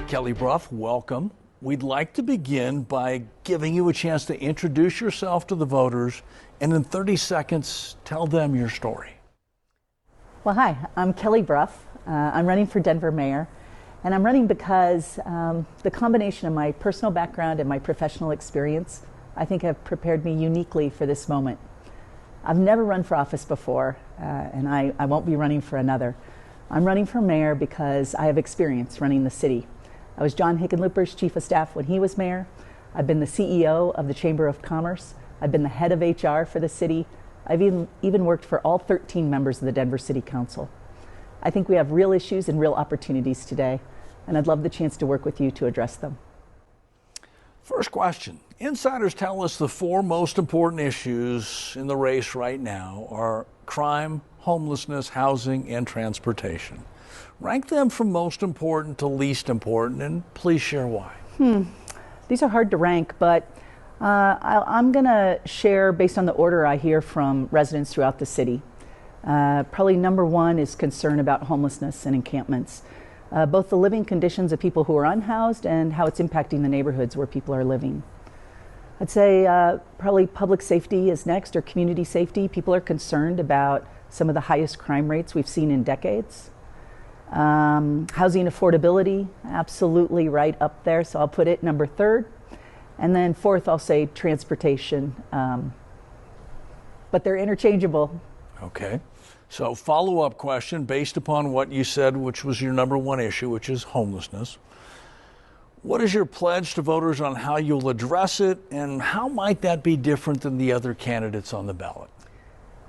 Kelly Brough, welcome. We'd like to begin by giving you a chance to introduce yourself to the voters and in 30 seconds, tell them your story. Well, hi, I'm Kelly Brough. I'm running for Denver mayor, and I'm running because the combination of my personal background and my professional experience, I think, have prepared me uniquely for this moment. I've never run for office before, and I won't be running for another. I'm running for mayor because I have experience running the city. I was John Hickenlooper's chief of staff when he was mayor. I've been the CEO of the Chamber of Commerce. I've been the head of HR for the city. I've even worked for all 13 members of the Denver City Council. I think we have real issues and real opportunities today, and I'd love the chance to work with you to address them. First question. Insiders tell us the four most important issues in the race right now are crime, homelessness, housing, and transportation. Rank them from most important to least important, and please share why. These are hard to rank, but I'm going to share based on the order I hear from residents throughout the city. Probably number one is concern about homelessness and encampments, both the living conditions of people who are unhoused and how it's impacting the neighborhoods where people are living. I'd say probably public safety is next, or community safety. People are concerned about some of the highest crime rates we've seen in decades. Housing affordability, absolutely right up there, so I'll put it number third. And then fourth, I'll say transportation, but they're interchangeable. Okay, so follow-up question based upon what you said, which was your number one issue, which is homelessness. What is your pledge to voters on how you'll address it, and how might that be different than the other candidates on the ballot?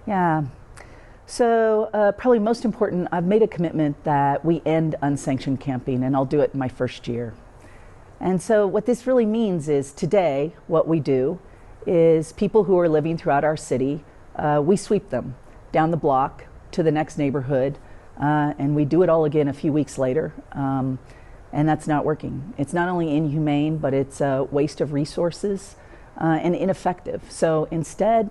Yeah. So probably most important, I've made a commitment that we end unsanctioned camping, and I'll do it in my first year. And so what this really means is today what we do is people who are living throughout our city, we sweep them down the block to the next neighborhood, and we do it all again a few weeks later, and that's not working. It's not only inhumane, but it's a waste of resources and ineffective. So instead,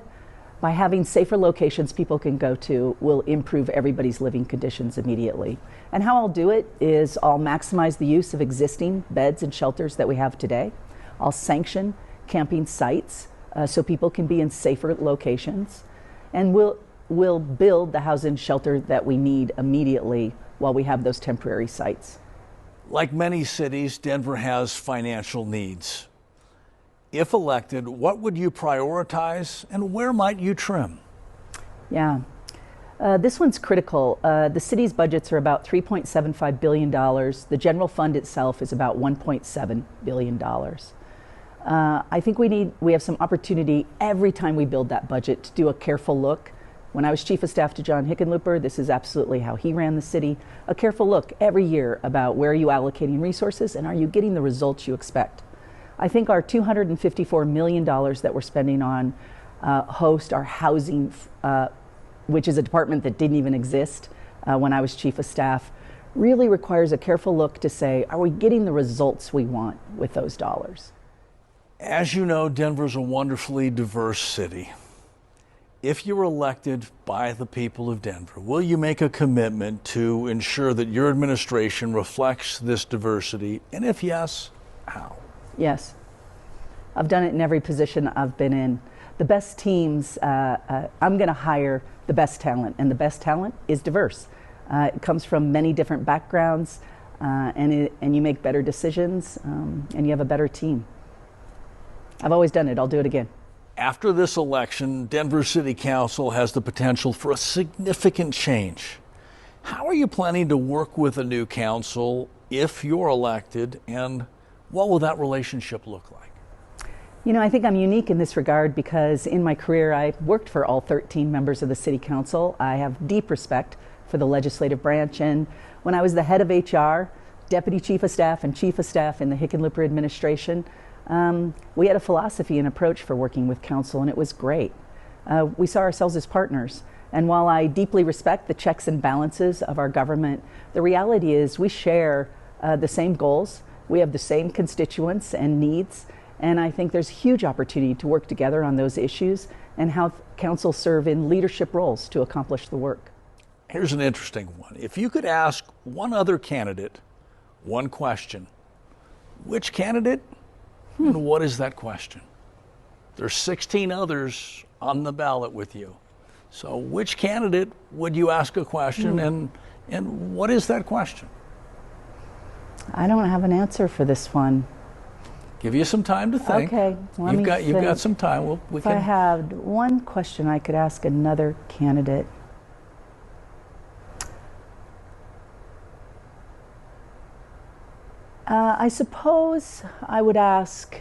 by having safer locations people can go to will improve everybody's living conditions immediately. And how I'll do it is I'll maximize the use of existing beds and shelters that we have today. I'll sanction camping sites so people can be in safer locations. And we'll build the housing and shelter that we need immediately while we have those temporary sites. Like many cities, Denver has financial needs. If elected, what would you prioritize and where might you trim? Yeah, this one's critical. The city's budgets are about $3.75 billion. The general fund itself is about $1.7 billion. I think we have some opportunity every time we build that budget to do a careful look. When I was chief of staff to John Hickenlooper, this is absolutely how he ran the city. A careful look every year about where are you allocating resources and are you getting the results you expect. I think our $254 million that we're spending on HOST, our housing, which is a department that didn't even exist when I was chief of staff, really requires a careful look to say, are we getting the results we want with those dollars? As you know, Denver's a wonderfully diverse city. If you're elected by the people of Denver, will you make a commitment to ensure that your administration reflects this diversity? And if yes, how? Yes, I've done it in every position I've been in. The best teams, I'm going to hire the best talent, and the best talent is diverse. It comes from many different backgrounds, and you make better decisions, and you have a better team. I've always done it. I'll do it again. After this election, Denver City Council has the potential for a significant change. How are you planning to work with a new council if you're elected, and what will that relationship look like? You know, I think I'm unique in this regard because in my career I worked for all 13 members of the City Council. I have deep respect for the legislative branch, and when I was the head of HR, deputy chief of staff, and chief of staff in the Hickenlooper administration, we had a philosophy and approach for working with council, and it was great. We saw ourselves as partners, and while I deeply respect the checks and balances of our government, the reality is we share the same goals. We have the same constituents and needs, and I think there's huge opportunity to work together on those issues and how council serve in leadership roles to accomplish the work. Here's an interesting one. If you could ask one other candidate one question, which candidate and what is that question? There's 16 others on the ballot with you. So which candidate would you ask a question and what is that question? I don't have an answer for this one. Give you some time to think. Okay, let me You've got think. some time. If I had one question I could ask another candidate. I suppose I would ask,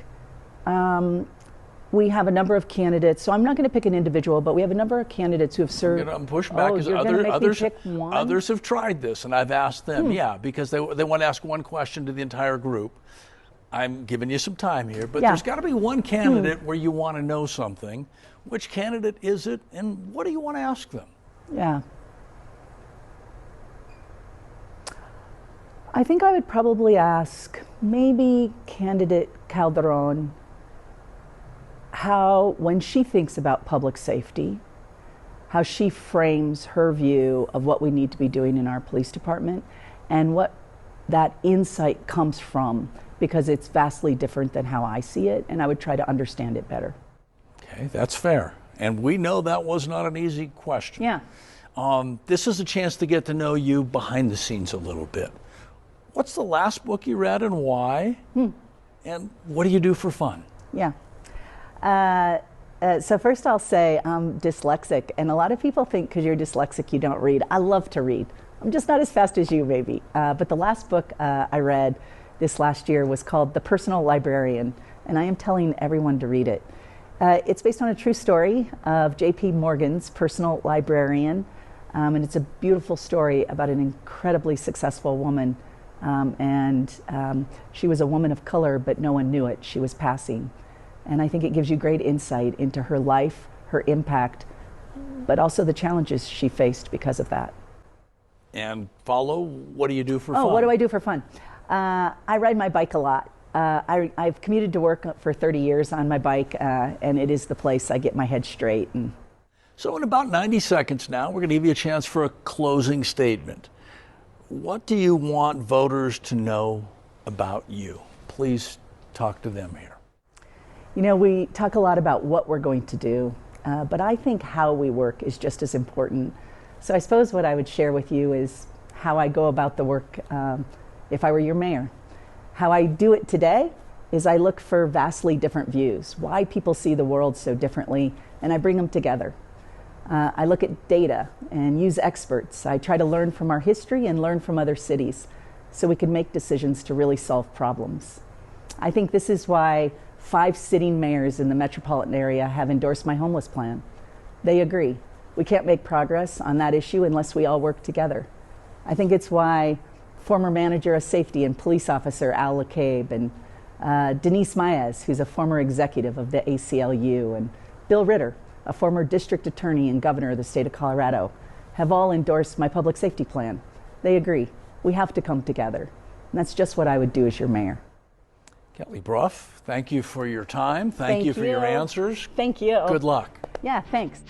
we have a number of candidates, so I'm not going to pick an individual, but we have a number of candidates who have served. I'm going to push back because others have tried this, and I've asked them, because they want to ask one question to the entire group. I'm giving you some time here, but there's got to be one candidate where you want to know something. Which candidate is it, and what do you want to ask them? Yeah. I think I would probably ask maybe candidate Calderon how, when she thinks about public safety, how she frames her view of what we need to be doing in our police department and what that insight comes from, because it's vastly different than how I see it, and I would try to understand it better. Okay, that's fair. And we know that was not an easy question. Yeah. This is a chance to get to know you behind the scenes a little bit. What's the last book you read and why? And what do you do for fun? Yeah. So first I'll say I'm dyslexic, and a lot of people think because you're dyslexic you don't read. I love to read. I'm just not as fast as you maybe. But the last book I read this last year was called The Personal Librarian, and I am telling everyone to read it. It's based on a true story of J.P. Morgan's personal librarian, and it's a beautiful story about an incredibly successful woman. She was a woman of color, but no one knew it. She was passing. And I think it gives you great insight into her life, her impact, but also the challenges she faced because of that. And follow, what do you do for fun? What do I do for fun? I ride my bike a lot. I've commuted to work for 30 years on my bike, and it is the place I get my head straight. So in about 90 seconds now, we're going to give you a chance for a closing statement. What do you want voters to know about you? Please talk to them here. You know, we talk a lot about what we're going to do, but I think how we work is just as important. So I suppose what I would share with you is how I go about the work if I were your mayor. How I do it today is I look for vastly different views, why people see the world so differently, and I bring them together. I look at data and use experts. I try to learn from our history and learn from other cities so we can make decisions to really solve problems. I think this is why 5 sitting mayors in the metropolitan area have endorsed my homeless plan. They agree. We can't make progress on that issue unless we all work together. I think it's why former manager of safety and police officer Al LeCabe and Denise Maez, who's a former executive of the ACLU, and Bill Ritter, a former district attorney and governor of the state of Colorado, have all endorsed my public safety plan. They agree. We have to come together. And that's just what I would do as your mayor. Kelly Brough, thank you for your time. Thank you for your answers. Thank you. Good luck. Yeah, thanks.